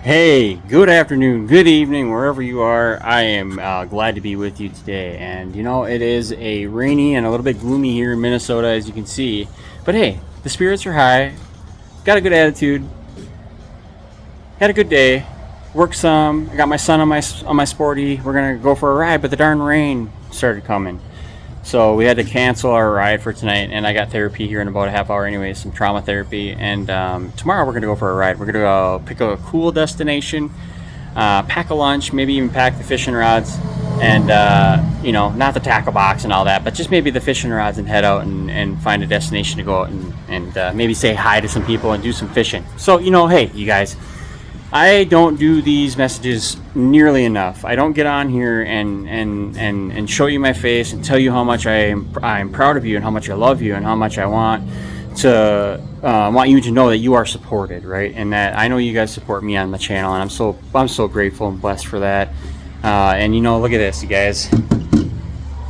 Hey, good afternoon, good evening, wherever you are. I am glad to be with you today. And it is a rainy and a little bit gloomy here in Minnesota, as you can see. But hey, the spirits are high, got a good attitude, had a good day, worked some. I got my son on my sporty. We're gonna go for a ride, but the darn rain started coming. So we had to cancel our ride for tonight, and I got therapy here in about a half hour anyway, some trauma therapy. And tomorrow we're going to go for a ride. We're going to go pick a cool destination, pack a lunch, maybe even pack the fishing rods, and, not the tackle box and all that, but just maybe the fishing rods and head out and find a destination to go out and maybe say hi to some people and do some fishing. So, hey, you guys, I don't do these messages nearly enough. I don't get on here and show you my face and tell you how much I'm proud of you and how much I love you and how much I want you to know that you are supported, right? And that I know you guys support me on the channel, and I'm so grateful and blessed for that. Look at this, you guys.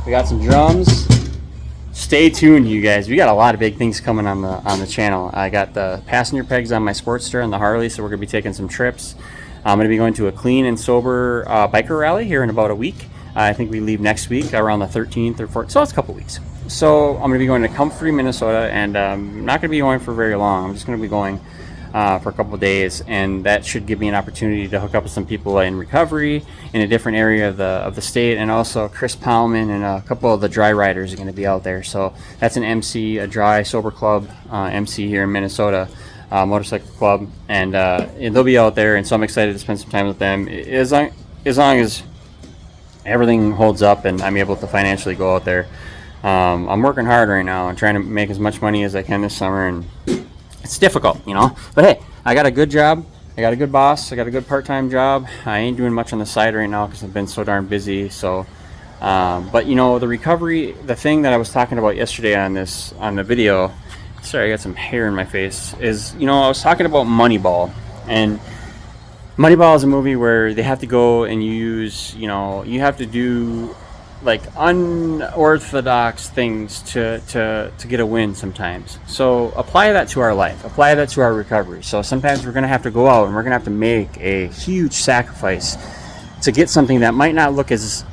We got some drums. Stay tuned, you guys. We got a lot of big things coming on the channel. I got the passenger pegs on my Sportster and the Harley, so we're gonna be taking some trips. I'm gonna be going to a clean and sober biker rally here in about a week. I think we leave next week around the 13th or 14th, so it's a couple weeks. So I'm gonna be going to Comfrey, Minnesota, and I'm not gonna be going for very long. I'm just gonna be going for a couple of days, and that should give me an opportunity to hook up with some people in recovery in a different area of the state. And also Chris Palman and a couple of the dry riders are going to be out there. So that's an MC, a dry sober club MC here in Minnesota, motorcycle club, and they'll be out there, and so I'm excited to spend some time with them as long as everything holds up and I'm able to financially go out there. I'm working hard right now and trying to make as much money as I can this summer, and it's difficult, but hey, I got a good job, I got a good boss, I got a good part-time job. I ain't doing much on the side right now because I've been so darn busy. So but the recovery, the thing that I was talking about yesterday on the video, sorry, I got some hair in my face, is I was talking about Moneyball. And Moneyball is a movie where they have to go and use, you have to do like unorthodox things to get a win sometimes. So apply that to our life, apply that to our recovery. So sometimes we're going to have to go out and we're going to have to make a huge sacrifice to get something that might not look as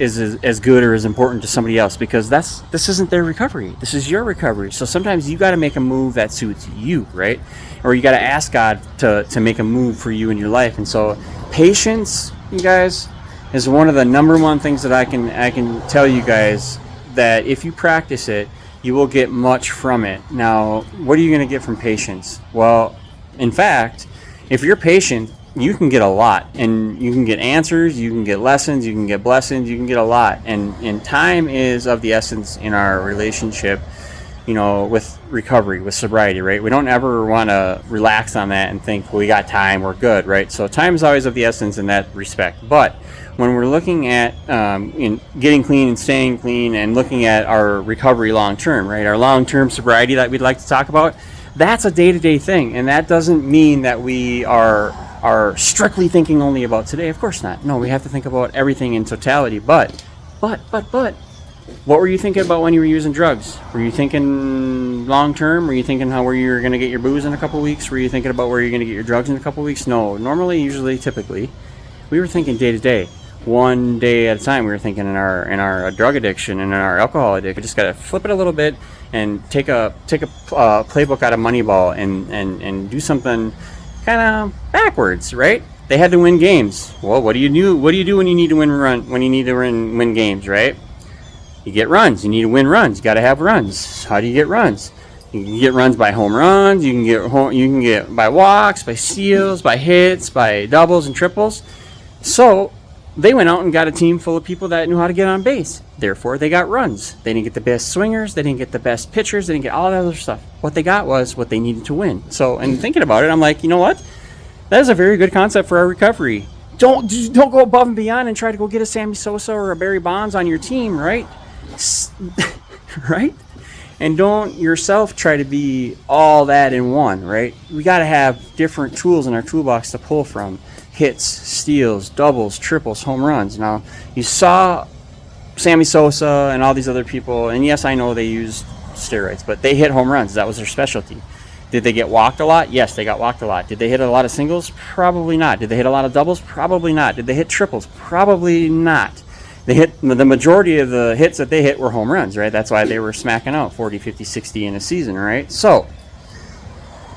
good or as important to somebody else, because this isn't their recovery, this is your recovery. So sometimes you got to make a move that suits you, right? Or you got to ask God to make a move for you in your life. And so patience, you guys, is one of the number one things that I can tell you guys, that if you practice it, you will get much from it. Now, what are you going to get from patience? Well, in fact, if you're patient, you can get a lot, and you can get answers, you can get lessons, you can get blessings, you can get a lot. And time is of the essence in our relationship, with recovery, with sobriety, right? We don't ever want to relax on that and think, well, we got time, we're good, right? So time is always of the essence in that respect. But when we're looking at in getting clean and staying clean and looking at our recovery long term, right? Our long term sobriety that we'd like to talk about, that's a day-to-day thing. And that doesn't mean that we are strictly thinking only about today. Of course not. No, we have to think about everything in totality. But what were you thinking about when you were using drugs? Were you thinking long term? Were you thinking where you're going to get your booze in a couple weeks? Were you thinking about where you're going to get your drugs in a couple weeks? No. Normally, usually, typically, we were thinking day to day, one day at a time. We were thinking in our drug addiction and in our alcohol addiction. We just got to flip it a little bit and take a playbook out of Moneyball and do something kind of backwards, right? They had to win games. Well, what do you do? What do you do when you need to win games, right? You get runs. You need to win runs. You got to have runs. How do you get runs? You can get runs by home runs. You can get by walks, by steals, by hits, by doubles and triples. So they went out and got a team full of people that knew how to get on base. Therefore, they got runs. They didn't get the best swingers. They didn't get the best pitchers. They didn't get all that other stuff. What they got was what they needed to win. So, and thinking about it, I'm like, you know what? That is a very good concept for our recovery. Don't go above and beyond and try to go get a Sammy Sosa or a Barry Bonds on your team, right? Right? And don't yourself try to be all that in one, right? We got to have different tools in our toolbox to pull from. Hits, steals, doubles, triples, home runs. Now, you saw Sammy Sosa and all these other people, and yes, I know they used steroids, but they hit home runs. That was their specialty. Did they get walked a lot? Yes, they got walked a lot. Did they hit a lot of singles? Probably not. Did they hit a lot of doubles? Probably not. Did they hit triples? Probably not. They hit, the majority of the hits that they hit were home runs, right? That's why they were smacking out 40, 50, 60 in a season, right? So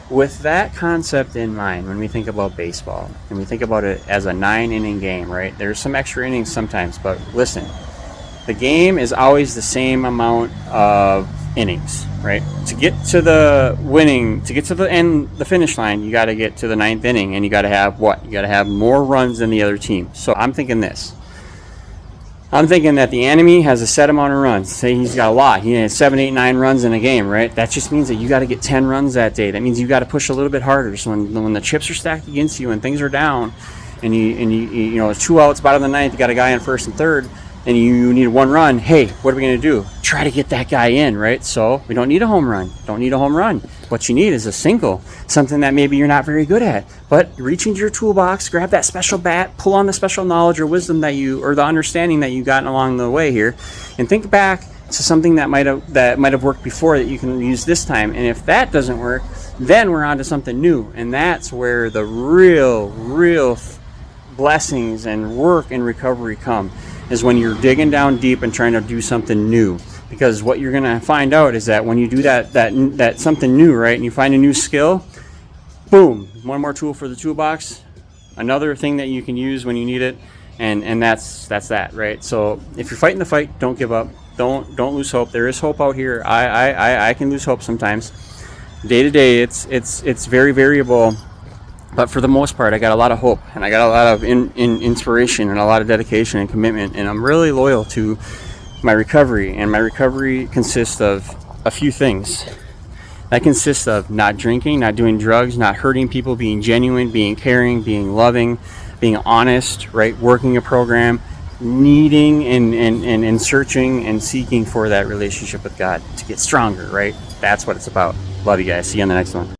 with that concept in mind, when we think about baseball and we think about it as a 9-inning game, right? There's some extra innings sometimes, but listen, the game is always the same amount of innings, right? To get to the winning, to get to the end, the finish line, you got to get to the 9th inning, and you got to have what? You got to have more runs than the other team. So I'm thinking this. I'm thinking that the enemy has a set amount of runs. Say he's got a lot. He has 7, 8, 9 runs in a game, right? That just means that you got to get 10 runs that day. That means you got to push a little bit harder. So when the chips are stacked against you and things are down, and you know it's 2 outs, bottom of the 9th, you got a guy in first and third, and you need 1 run. Hey, what are we going to do? Try to get that guy in, right? So we don't need a home run. Don't need a home run. What you need is a single, something that maybe you're not very good at. But reach into your toolbox, grab that special bat, pull on the special knowledge or wisdom that you, or the understanding that you've gotten along the way here, and think back to something that might have worked before that you can use this time. And if that doesn't work, then we're on to something new, and that's where the real blessings and work and recovery come. Is when you're digging down deep and trying to do something new. Because what you're going to find out is that when you do that something new, right, and you find a new skill, boom, one more tool for the toolbox, another thing that you can use when you need it, and that's that, right? So if you're fighting the fight, don't give up. Don't lose hope. There is hope out here. I can lose hope sometimes. Day to day, it's very variable. But for the most part, I got a lot of hope, and I got a lot of inspiration and a lot of dedication and commitment, and I'm really loyal to my recovery. And my recovery consists of a few things. That consists of not drinking, not doing drugs, not hurting people, being genuine, being caring, being loving, being honest, right? Working a program, needing and searching and seeking for that relationship with God to get stronger, right? That's what it's about. Love you guys. See you on the next one.